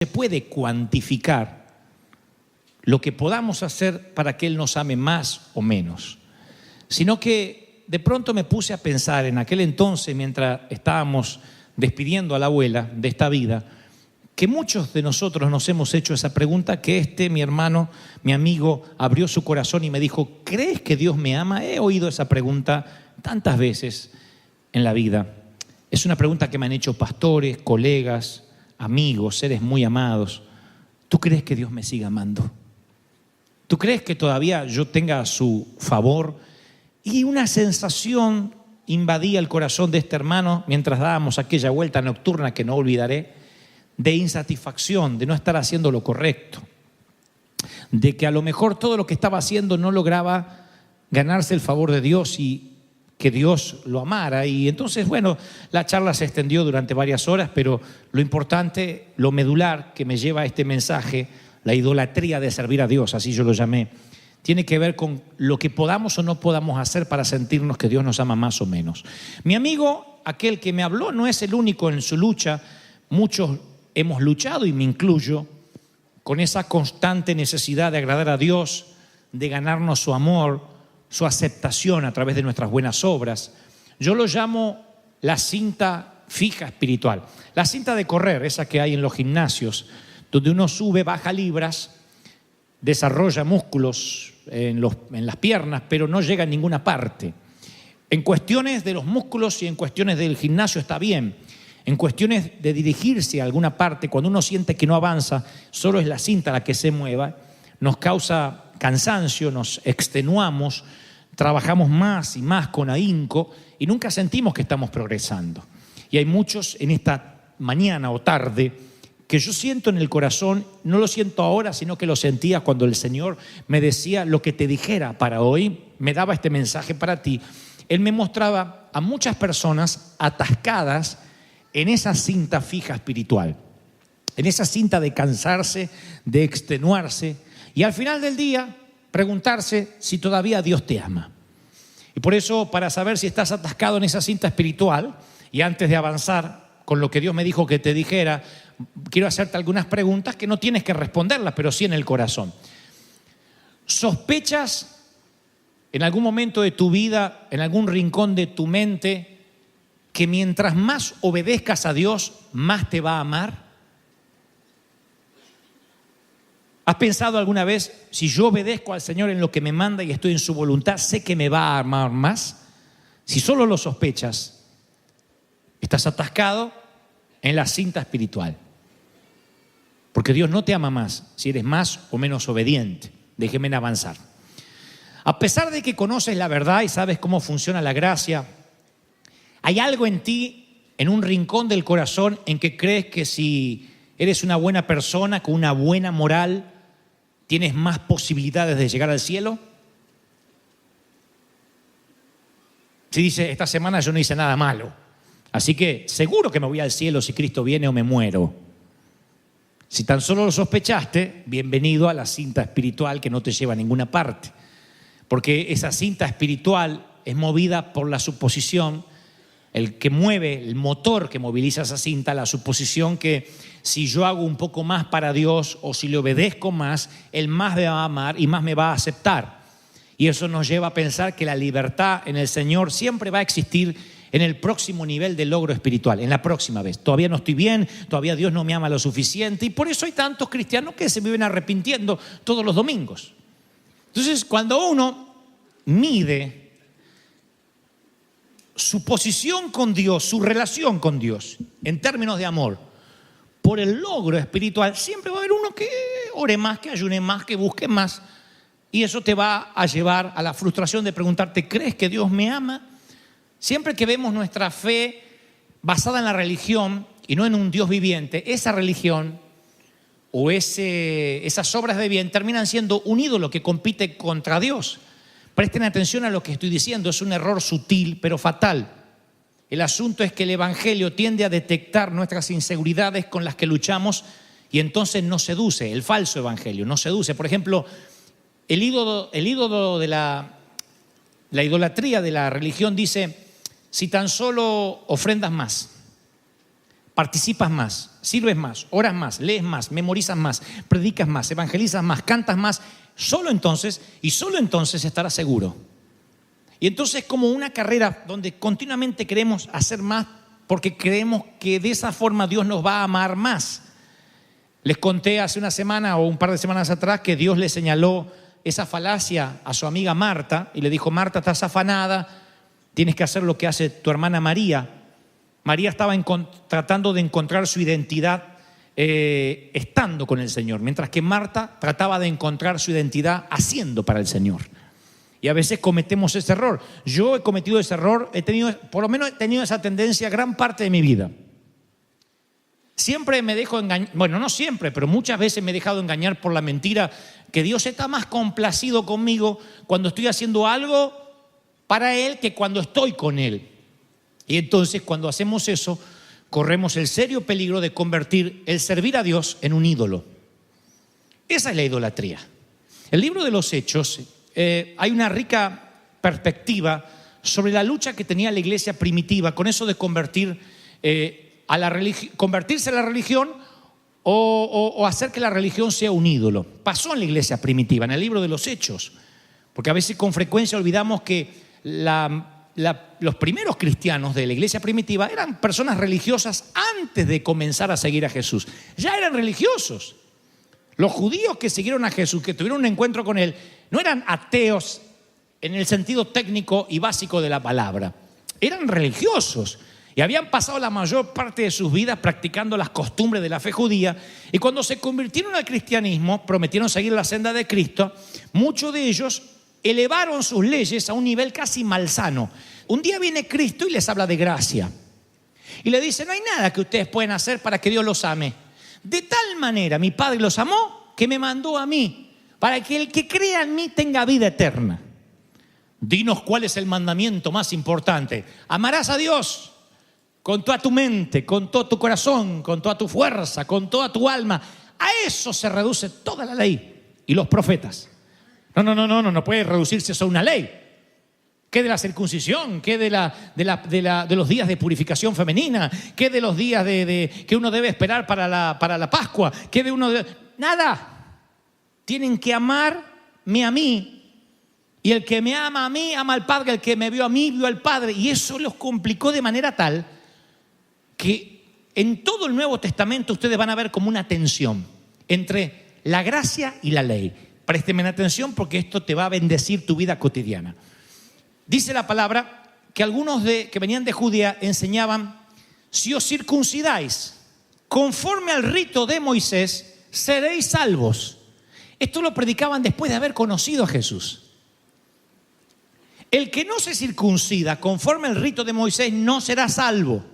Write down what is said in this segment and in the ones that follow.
se puede cuantificar lo que podamos hacer para que Él nos ame más o menos, sino que de pronto me puse a pensar en aquel entonces, mientras estábamos despidiendo a la abuela de esta vida, que muchos de nosotros nos hemos hecho esa pregunta, que mi hermano, mi amigo, abrió su corazón y me dijo: ¿crees que Dios me ama? He oído esa pregunta tantas veces en la vida. Es una pregunta que me han hecho pastores, colegas, amigos, seres muy amados. ¿Tú crees que Dios me sigue amando? ¿Tú crees que todavía yo tenga su favor? Y una sensación invadía el corazón de este hermano mientras dábamos aquella vuelta nocturna que no olvidaré, de insatisfacción, de no estar haciendo lo correcto, de que a lo mejor todo lo que estaba haciendo no lograba ganarse el favor de Dios y que Dios lo amara. Y entonces, bueno, la charla se extendió durante varias horas, pero lo importante, lo medular que me lleva a este mensaje, la idolatría de servir a Dios, así yo lo llamé, tiene que ver con lo que podamos o no podamos hacer para sentirnos que Dios nos ama más o menos. Mi amigo, aquel que me habló, no es el único en su lucha. Muchos hemos luchado, y me incluyo, con esa constante necesidad de agradar a Dios, de ganarnos su amor, su aceptación a través de nuestras buenas obras. Yo lo llamo la cinta fija espiritual. La cinta de correr, esa que hay en los gimnasios, donde uno sube, baja libras, desarrolla músculos en las piernas, pero no llega a ninguna parte. En cuestiones de los músculos y en cuestiones del gimnasio está bien. En cuestiones de dirigirse a alguna parte, cuando uno siente que no avanza, solo es la cinta la que se mueva, nos causa cansancio, nos extenuamos, trabajamos más y más con ahínco y nunca sentimos que estamos progresando. Y hay muchos en esta mañana o tarde que yo siento en el corazón, no lo siento ahora, sino que lo sentía cuando el Señor me decía lo que te dijera para hoy, me daba este mensaje para ti. Él me mostraba a muchas personas atascadas en esa cinta fija espiritual, en esa cinta de cansarse, de extenuarse y al final del día preguntarse si todavía Dios te ama. Y por eso, para saber si estás atascado en esa cinta espiritual, y antes de avanzar con lo que Dios me dijo que te dijera, quiero hacerte algunas preguntas que no tienes que responderlas, pero sí en el corazón. ¿Sospechas en algún momento de tu vida, en algún rincón de tu mente, que mientras más obedezcas a Dios, más te va a amar? ¿Has pensado alguna vez, si yo obedezco al Señor en lo que me manda y estoy en su voluntad, sé que me va a amar más? Si solo lo sospechas, estás atascado en la cinta espiritual. Porque Dios no te ama más si eres más o menos obediente. Déjeme avanzar. A pesar de que conoces la verdad y sabes cómo funciona la gracia, hay algo en ti, en un rincón del corazón, en que crees que si eres una buena persona, con una buena moral, tienes más posibilidades de llegar al cielo. Si dices, esta semana yo no hice nada malo, así que seguro que me voy al cielo si Cristo viene o me muero. Si tan solo lo sospechaste, bienvenido a la cinta espiritual que no te lleva a ninguna parte. Porque esa cinta espiritual es movida por la suposición, el que mueve, el motor que moviliza esa cinta, la suposición que si yo hago un poco más para Dios o si le obedezco más, Él más me va a amar y más me va a aceptar. Y eso nos lleva a pensar que la libertad en el Señor siempre va a existir en el próximo nivel de logro espiritual, en la próxima vez. Todavía no estoy bien, todavía Dios no me ama lo suficiente y por eso hay tantos cristianos que se viven arrepintiendo todos los domingos. Entonces, cuando uno mide su posición con Dios, su relación con Dios, en términos de amor, por el logro espiritual, siempre va a haber uno que ore más, que ayune más, que busque más. Y eso te va a llevar a la frustración de preguntarte, ¿crees que Dios me ama? Siempre que vemos nuestra fe basada en la religión y no en un Dios viviente, esa religión o esas obras de bien terminan siendo un ídolo que compite contra Dios. Presten atención a lo que estoy diciendo, es un error sutil pero fatal. El asunto es que el Evangelio tiende a detectar nuestras inseguridades con las que luchamos y entonces nos seduce, el falso Evangelio nos seduce. Por ejemplo, el ídolo de la idolatría de la religión dice, si tan solo ofrendas más, participas más, sirves más, oras más, lees más, memorizas más, predicas más, evangelizas más, cantas más, solo entonces estarás seguro. Y entonces es como una carrera donde continuamente queremos hacer más porque creemos que de esa forma Dios nos va a amar más. Les conté hace una semana o un par de semanas atrás que Dios le señaló esa falacia a su amiga Marta y le dijo: Marta, estás afanada, tienes que hacer lo que hace tu hermana María. María estaba tratando de encontrar su identidad estando con el Señor, mientras que Marta trataba de encontrar su identidad haciendo para el Señor. Y a veces cometemos ese error. Yo he cometido ese error, por lo menos he tenido esa tendencia gran parte de mi vida. Siempre me dejo engañar, bueno, no siempre, pero muchas veces me he dejado engañar por la mentira que Dios está más complacido conmigo cuando estoy haciendo algo para Él que cuando estoy con Él. Y entonces cuando hacemos eso, corremos el serio peligro de convertir el servir a Dios en un ídolo. Esa es la idolatría. El libro de los Hechos, hay una rica perspectiva sobre la lucha que tenía la iglesia primitiva con eso de convertirse a la religión o hacer que la religión sea un ídolo. Pasó en la iglesia primitiva, en el libro de los Hechos, porque a veces con frecuencia olvidamos que los primeros cristianos de la iglesia primitiva eran personas religiosas antes de comenzar a seguir a Jesús. Ya eran religiosos. Los judíos que siguieron a Jesús, que tuvieron un encuentro con Él, no eran ateos en el sentido técnico y básico de la palabra. Eran religiosos y habían pasado la mayor parte de sus vidas practicando las costumbres de la fe judía. Y cuando se convirtieron al cristianismo, prometieron seguir la senda de Cristo, muchos de ellos elevaron sus leyes a un nivel casi malsano. Un día viene Cristo y les habla de gracia. Y le dice: no hay nada que ustedes pueden hacer para que Dios los ame. De tal manera mi Padre los amó que me mandó a mí, para que el que crea en mí tenga vida eterna. Dinos cuál es el mandamiento más importante. Amarás a Dios con toda tu mente, con todo tu corazón, con toda tu fuerza, con toda tu alma. A eso se reduce toda la ley y los profetas. No puede reducirse eso a una ley. ¿Qué de la circuncisión? ¿Qué de los días de purificación femenina? ¿Qué de los días que uno debe esperar para la Pascua? ¿Qué de uno Nada. Tienen que amarme a mí. Y el que me ama a mí, ama al Padre. El que me vio a mí, vio al Padre. Y eso los complicó de manera tal que en todo el Nuevo Testamento ustedes van a ver como una tensión entre la gracia y la ley. Présteme atención porque esto te va a bendecir tu vida cotidiana. Dice la palabra que algunos que venían de Judea enseñaban: si os circuncidáis conforme al rito de Moisés, seréis salvos. Esto lo predicaban después de haber conocido a Jesús. El que no se circuncida conforme al rito de Moisés no será salvo.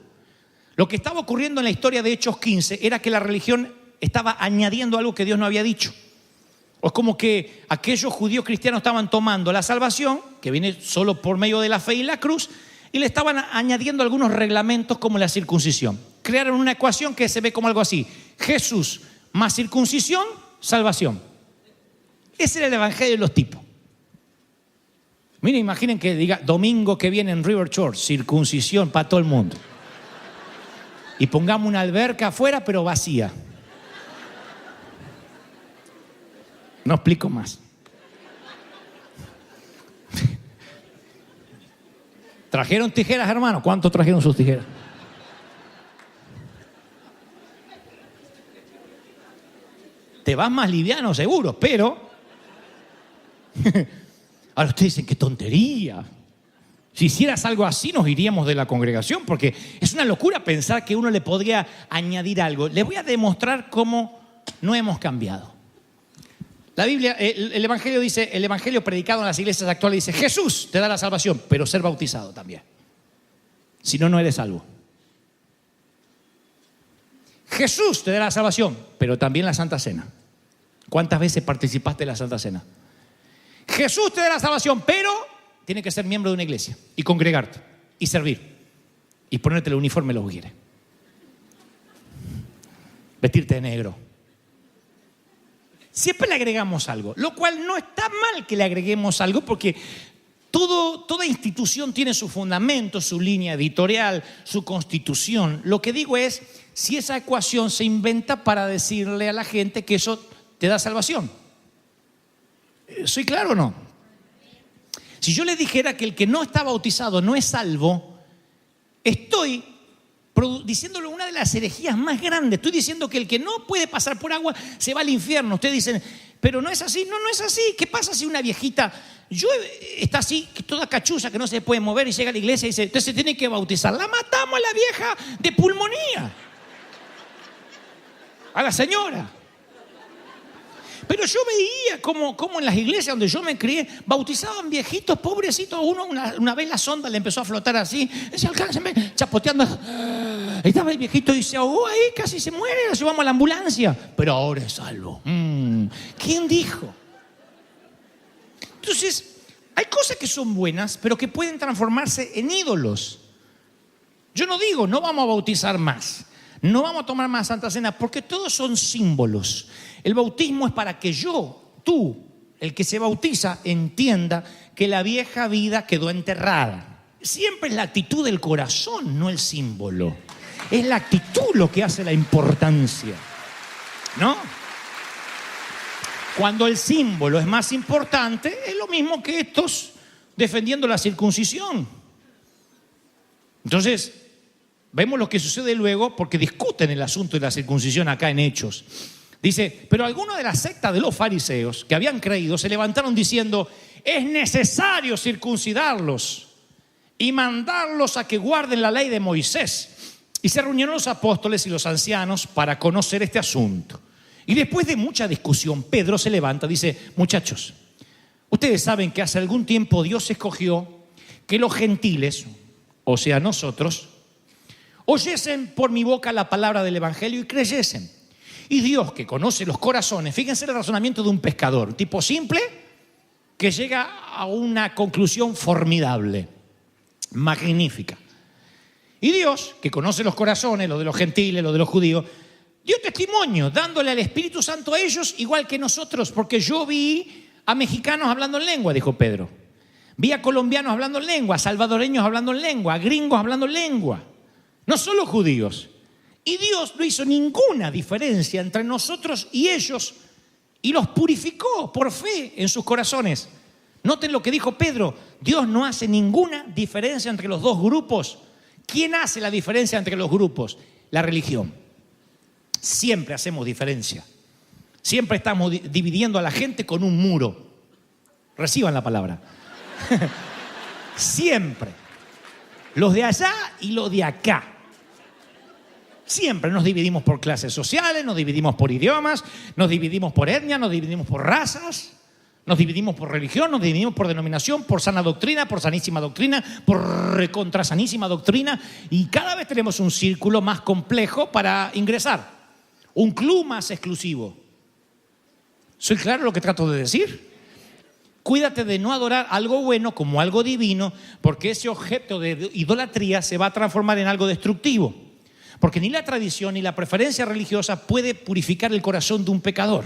Lo que estaba ocurriendo en la historia de Hechos 15 era que la religión estaba añadiendo algo que Dios no había dicho. O es como que aquellos judíos cristianos estaban tomando la salvación, que viene solo por medio de la fe y la cruz, y le estaban añadiendo algunos reglamentos como la circuncisión. Crearon una ecuación que se ve como algo así: Jesús más circuncisión, salvación. Ese era el evangelio de los tipos. Miren, imaginen que diga: domingo que viene en River Church, circuncisión para todo el mundo. Y pongamos una alberca afuera, pero vacía. No explico más. ¿Trajeron tijeras, hermano? ¿Cuántos trajeron sus tijeras? Te vas más liviano, seguro, pero... Ahora ustedes dicen: ¡qué tontería! Si hicieras algo así, nos iríamos de la congregación, porque es una locura pensar que uno le podría añadir algo. Les voy a demostrar cómo no hemos cambiado. La Biblia, el evangelio predicado en las iglesias actuales dice: Jesús te da la salvación, pero ser bautizado también. Si no, no eres salvo. Jesús te da la salvación, pero también la Santa Cena. ¿Cuántas veces participaste en la Santa Cena? Jesús te da la salvación, pero tiene que ser miembro de una iglesia y congregarte y servir y ponerte el uniforme los quieres. Vestirte de negro. Siempre le agregamos algo, lo cual no está mal que le agreguemos algo, porque toda institución tiene su fundamento, su línea editorial, su constitución. Lo que digo es, si esa ecuación se inventa para decirle a la gente que eso te da salvación. ¿Soy claro o no? Si yo le dijera que el que no está bautizado no es salvo, estoy diciéndole una de las herejías más grandes. Estoy diciendo que el que no puede pasar por agua se va al infierno. Ustedes dicen, pero no es así. No, no es así. ¿Qué pasa si una viejita está así, toda cachuza, que no se puede mover, y llega a la iglesia y dice, entonces se tiene que bautizar? La matamos a la vieja de pulmonía, a la señora. Pero yo veía como en las iglesias donde yo me crié bautizaban viejitos, pobrecitos. Uno una vez la sonda le empezó a flotar así, se alcanza, chapoteando. Estaba el viejito y se ahogó ahí, casi se muere, lo llevamos a la ambulancia. Pero ahora es salvo. ¿Quién dijo? Entonces, hay cosas que son buenas, pero que pueden transformarse en ídolos. Yo no digo, no vamos a bautizar más, no vamos a tomar más Santa Cena, porque todos son símbolos. El bautismo es para que tú, el que se bautiza, entienda que la vieja vida quedó enterrada. Siempre es la actitud del corazón, no el símbolo. Es la actitud lo que hace la importancia, ¿no? Cuando el símbolo es más importante, es lo mismo que estos defendiendo la circuncisión. Entonces, vemos lo que sucede luego, porque discuten el asunto de la circuncisión acá en Hechos. Dice, pero algunos de la secta de los fariseos que habían creído se levantaron diciendo, es necesario circuncidarlos y mandarlos a que guarden la ley de Moisés. Y se reunieron los apóstoles y los ancianos para conocer este asunto. Y después de mucha discusión, Pedro se levanta y dice, muchachos, ustedes saben que hace algún tiempo Dios escogió que los gentiles, o sea nosotros, oyesen por mi boca la palabra del evangelio y creyesen. Y Dios, que conoce los corazones, fíjense el razonamiento de un pescador, un tipo simple que llega a una conclusión formidable, magnífica. Y Dios, que conoce los corazones, los de los gentiles, los de los judíos, dio testimonio, dándole al Espíritu Santo a ellos igual que nosotros, porque yo vi a mexicanos hablando en lengua, dijo Pedro. Vi a colombianos hablando en lengua, a salvadoreños hablando en lengua, a gringos hablando en lengua, no solo judíos. Y Dios no hizo ninguna diferencia entre nosotros y ellos y los purificó por fe en sus corazones. Noten lo que dijo Pedro, Dios no hace ninguna diferencia entre los dos grupos. ¿Quién hace la diferencia entre los grupos? La religión. Siempre hacemos diferencia. Siempre estamos dividiendo a la gente con un muro. Reciban la palabra. Siempre. Los de allá y los de acá. Siempre nos dividimos por clases sociales, nos dividimos por idiomas, nos dividimos por etnia, nos dividimos por razas, nos dividimos por religión, nos dividimos por denominación, por sana doctrina, por sanísima doctrina, por recontrasanísima doctrina, y cada vez tenemos un círculo más complejo para ingresar, un club más exclusivo. ¿Soy claro lo que trato de decir? Cuídate de no adorar algo bueno como algo divino, porque ese objeto de idolatría se va a transformar en algo destructivo. Porque ni la tradición ni la preferencia religiosa puede purificar el corazón de un pecador.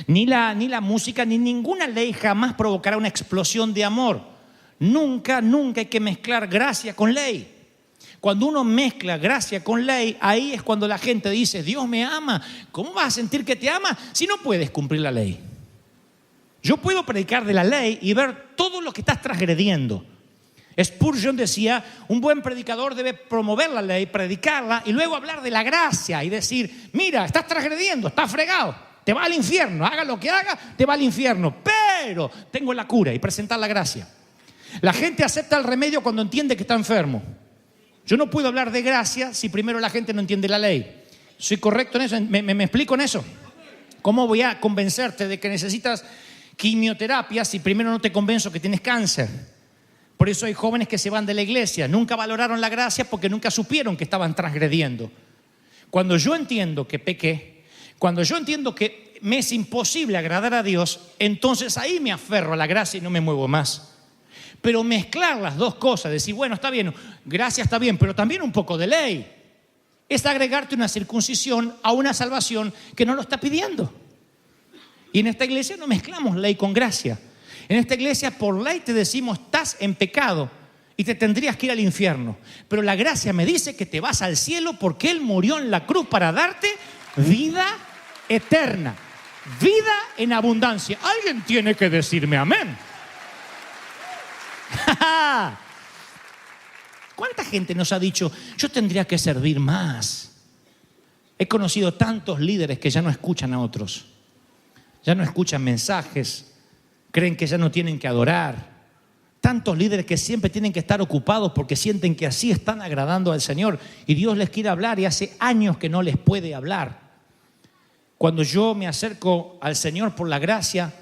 Ni la música, ni ninguna ley jamás provocará una explosión de amor. Nunca hay que mezclar gracia con ley. Cuando uno mezcla gracia con ley, ahí es cuando la gente dice, Dios me ama. ¿Cómo vas a sentir que te ama si no puedes cumplir la ley? Yo puedo predicar de la ley y ver todo lo que estás transgrediendo. Spurgeon decía, un buen predicador debe promover la ley, predicarla y luego hablar de la gracia y decir, mira, estás transgrediendo, estás fregado, te va al infierno, haga lo que haga, te va al infierno, pero tengo la cura, y presentar la gracia. La gente acepta el remedio cuando entiende que está enfermo. Yo no puedo hablar de gracia si primero la gente no entiende la ley. ¿Soy correcto en eso? ¿Me explico en eso? ¿Cómo voy a convencerte de que necesitas quimioterapia si primero no te convenzo que tienes cáncer? Por eso hay jóvenes que se van de la iglesia, nunca valoraron la gracia porque nunca supieron que estaban transgrediendo. Cuando yo entiendo que pequé, cuando yo entiendo que me es imposible agradar a Dios, entonces ahí me aferro a la gracia y no me muevo más. Pero mezclar las dos cosas, decir, bueno, está bien, gracia está bien, pero también un poco de ley, es agregarte una circuncisión a una salvación que no lo está pidiendo. Y en esta iglesia no mezclamos ley con gracia. En esta iglesia por ley te decimos, estás en pecado. y te tendrías que ir al infierno. Pero la gracia me dice que te vas al cielo porque Él murió en la cruz para darte vida eterna, vida en abundancia. Alguien tiene que decirme amén. ¿Cuánta gente nos ha dicho, yo tendría que servir más? He conocido tantos líderes que ya no escuchan a otros, ya no escuchan mensajes, creen que ya no tienen que adorar. Tantos líderes que siempre tienen que estar ocupados porque sienten que así están agradando al Señor y Dios les quiere hablar y hace años que no les puede hablar. Cuando yo me acerco al Señor por la gracia,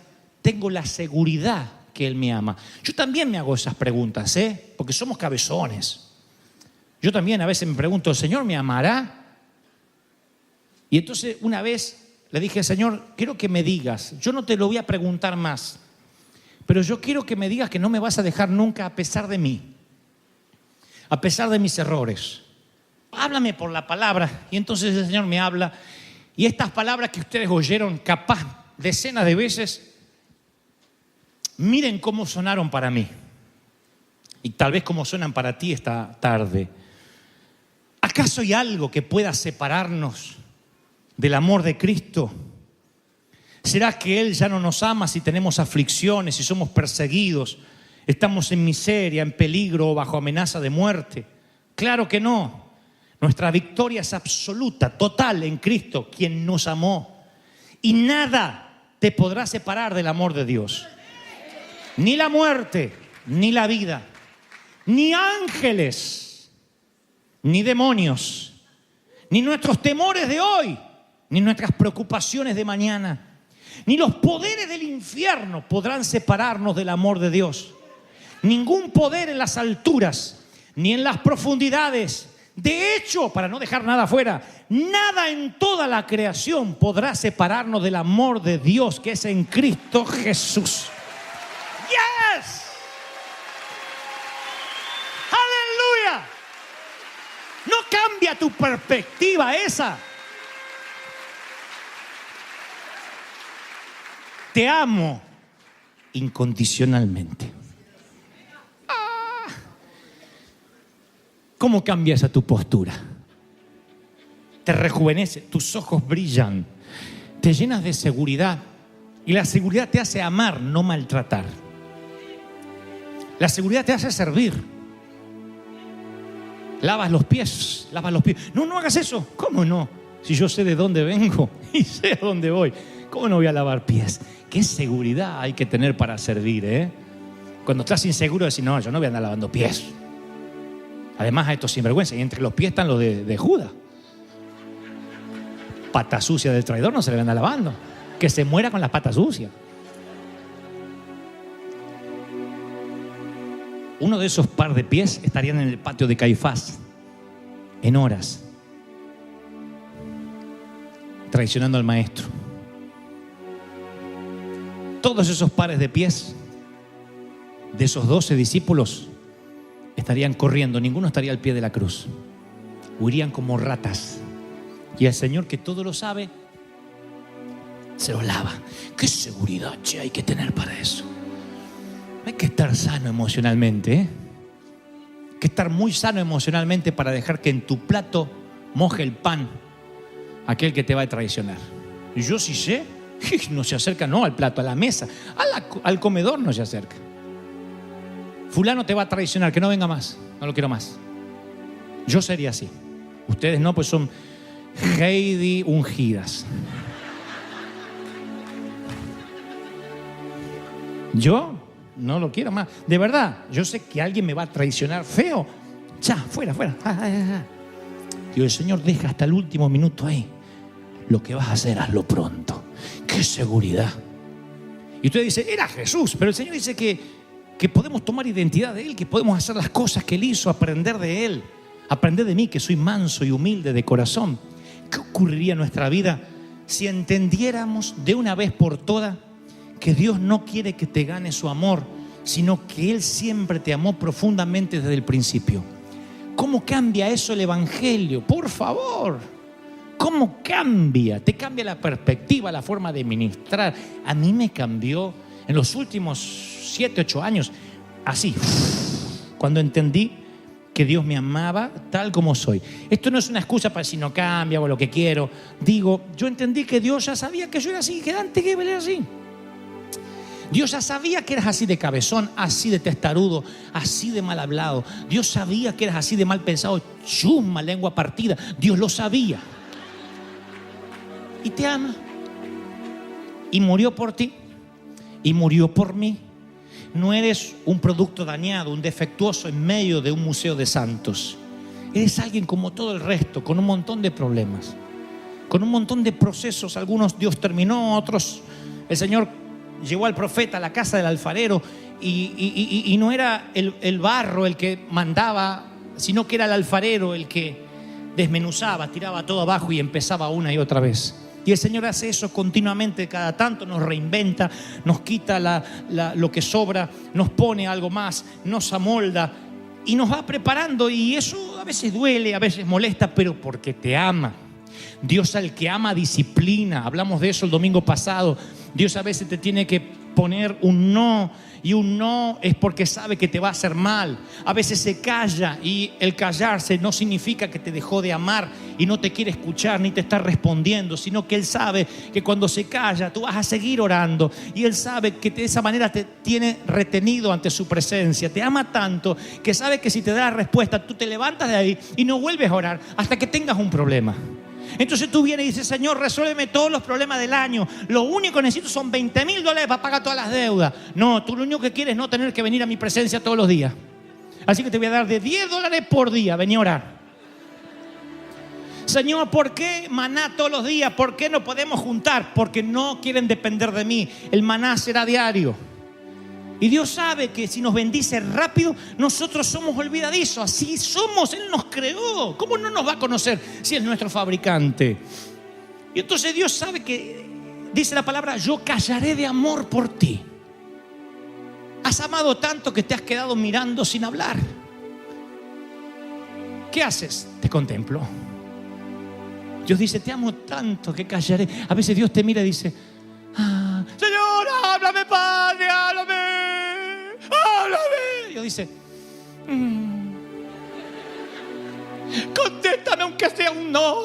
tengo la seguridad que Él me ama. Yo también me hago esas preguntas, porque somos cabezones. Yo también a veces me pregunto, ¿el Señor me amará? Y entonces una vez le dije, Señor, quiero que me digas, yo no te lo voy a preguntar más, pero yo quiero que me digas que no me vas a dejar nunca a pesar de mí, a pesar de mis errores. Háblame por la palabra. Y entonces el Señor me habla. Y estas palabras que ustedes oyeron capaz decenas de veces, miren cómo sonaron para mí. Y tal vez cómo suenan para ti esta tarde. ¿Acaso hay algo que pueda separarnos del amor de Cristo? ¿Será que Él ya no nos ama si tenemos aflicciones, si somos perseguidos, estamos en miseria, en peligro o bajo amenaza de muerte? Claro que no. Nuestra victoria es absoluta, total en Cristo, quien nos amó. Y nada te podrá separar del amor de Dios. Ni la muerte, ni la vida, ni ángeles, ni demonios, ni nuestros temores de hoy, ni nuestras preocupaciones de mañana, ni los poderes del infierno podrán separarnos del amor de Dios. Ningún poder en las alturas, ni en las profundidades. De hecho, para no dejar nada afuera, nada en toda la creación podrá separarnos del amor de Dios que es en Cristo Jesús. ¡Yes! ¡Aleluya! No cambia tu perspectiva esa. Te amo incondicionalmente. ¿Cómo cambia esa tu postura? Te rejuvenece, tus ojos brillan, te llenas de seguridad. Y la seguridad te hace amar, no maltratar. La seguridad te hace servir. Lavas los pies. No hagas eso. ¿Cómo no? Si yo sé de dónde vengo y sé a dónde voy, ¿cómo no voy a lavar pies? ¿Qué seguridad hay que tener para servir, Cuando estás inseguro, decís, no, yo no voy a andar lavando pies. Además, a estos sinvergüenzas, y entre los pies están los de Judas. Pata sucia del traidor no se le anda lavando. Que se muera con las patas sucias. Uno de esos par de pies estarían en el patio de Caifás, en horas, traicionando al maestro. Todos esos pares de pies de esos 12 discípulos estarían corriendo, ninguno estaría al pie de la cruz. Huirían como ratas. Y el Señor, que todo lo sabe, se los lava. ¿Qué seguridad, hay que tener para eso? Hay que estar sano emocionalmente, Hay que estar muy sano emocionalmente para dejar que en tu plato moje el pan aquel que te va a traicionar. Y yo sí sé, no se acerca no al plato, a la mesa, al comedor no se acerca. Fulano te va a traicionar, que no venga más, no lo quiero más. Yo sería así. Ustedes no, pues son Heidi ungidas. Yo no lo quiero más. De verdad, yo sé que alguien me va a traicionar feo. Ya, fuera. Digo, el Señor deja hasta el último minuto ahí. Lo que vas a hacer, hazlo pronto. ¡Qué seguridad! Y usted dice, era Jesús, pero el Señor dice que podemos tomar identidad de Él, que podemos hacer las cosas que Él hizo, aprender de Él, aprender de mí, que soy manso y humilde de corazón. ¿Qué ocurriría en nuestra vida si entendiéramos de una vez por todas que Dios no quiere que te gane su amor, sino que Él siempre te amó profundamente desde el principio? ¿Cómo cambia eso el Evangelio? Por favor, ¿cómo cambia? Te cambia la perspectiva, la forma de ministrar. A mí me cambió en los últimos 7, 8 años, así. cuando entendí que Dios me amaba tal como soy. Esto no es una excusa para si no cambia o lo que quiero. Digo, yo entendí que Dios ya sabía que yo era así, que antes que era así. Dios ya sabía que eras así de cabezón, así de testarudo, así de mal hablado. Dios sabía que eras así de mal pensado, chusma, lengua partida. Dios lo sabía. Y te ama. Y murió por ti. Y murió por mí. No eres un producto dañado, un defectuoso en medio de un museo de santos. Eres alguien como todo el resto, con un montón de problemas, con un montón de procesos. Algunos Dios terminó, otros el Señor llevó al profeta a la casa del alfarero y no era el barro el que mandaba, sino que era el alfarero el que desmenuzaba, tiraba todo abajo y empezaba una y otra vez. Y el Señor hace eso continuamente, cada tanto nos reinventa, nos quita lo que sobra, nos pone algo más, nos amolda y nos va preparando. Y eso a veces duele, a veces molesta, pero porque te ama. Dios al que ama disciplina. Hablamos de eso el domingo pasado. Dios a veces te tiene que poner un no, y un no es porque sabe que te va a hacer mal. A veces se calla, y el callarse no significa que te dejó de amar y no te quiere escuchar ni te está respondiendo, sino que Él sabe que cuando se calla tú vas a seguir orando, y Él sabe que de esa manera te tiene retenido ante su presencia. Te ama tanto que sabe que si te da la respuesta tú te levantas de ahí y no vuelves a orar hasta que tengas un problema. Entonces tú vienes y dices: Señor, resuélveme todos los problemas del año. Lo único que necesito son $20,000 para pagar todas las deudas. No, tú lo único que quieres es no tener que venir a mi presencia todos los días. Así que te voy a dar de $10 por día. Vení a orar. Señor, ¿por qué maná todos los días? ¿Por qué no podemos juntar? Porque no quieren depender de mí. El maná será diario. Y Dios sabe que si nos bendice rápido, nosotros somos olvidadizos. Así somos, Él nos creó. ¿Cómo no nos va a conocer si es nuestro fabricante? Y entonces Dios sabe que, dice la palabra, yo callaré de amor por ti. Has amado tanto que te has quedado mirando sin hablar. ¿Qué haces? Te contemplo. Dios dice: te amo tanto que callaré. A veces Dios te mira y dice: Señor, háblame, Padre, háblame. Dios dice: contéstame aunque sea un no.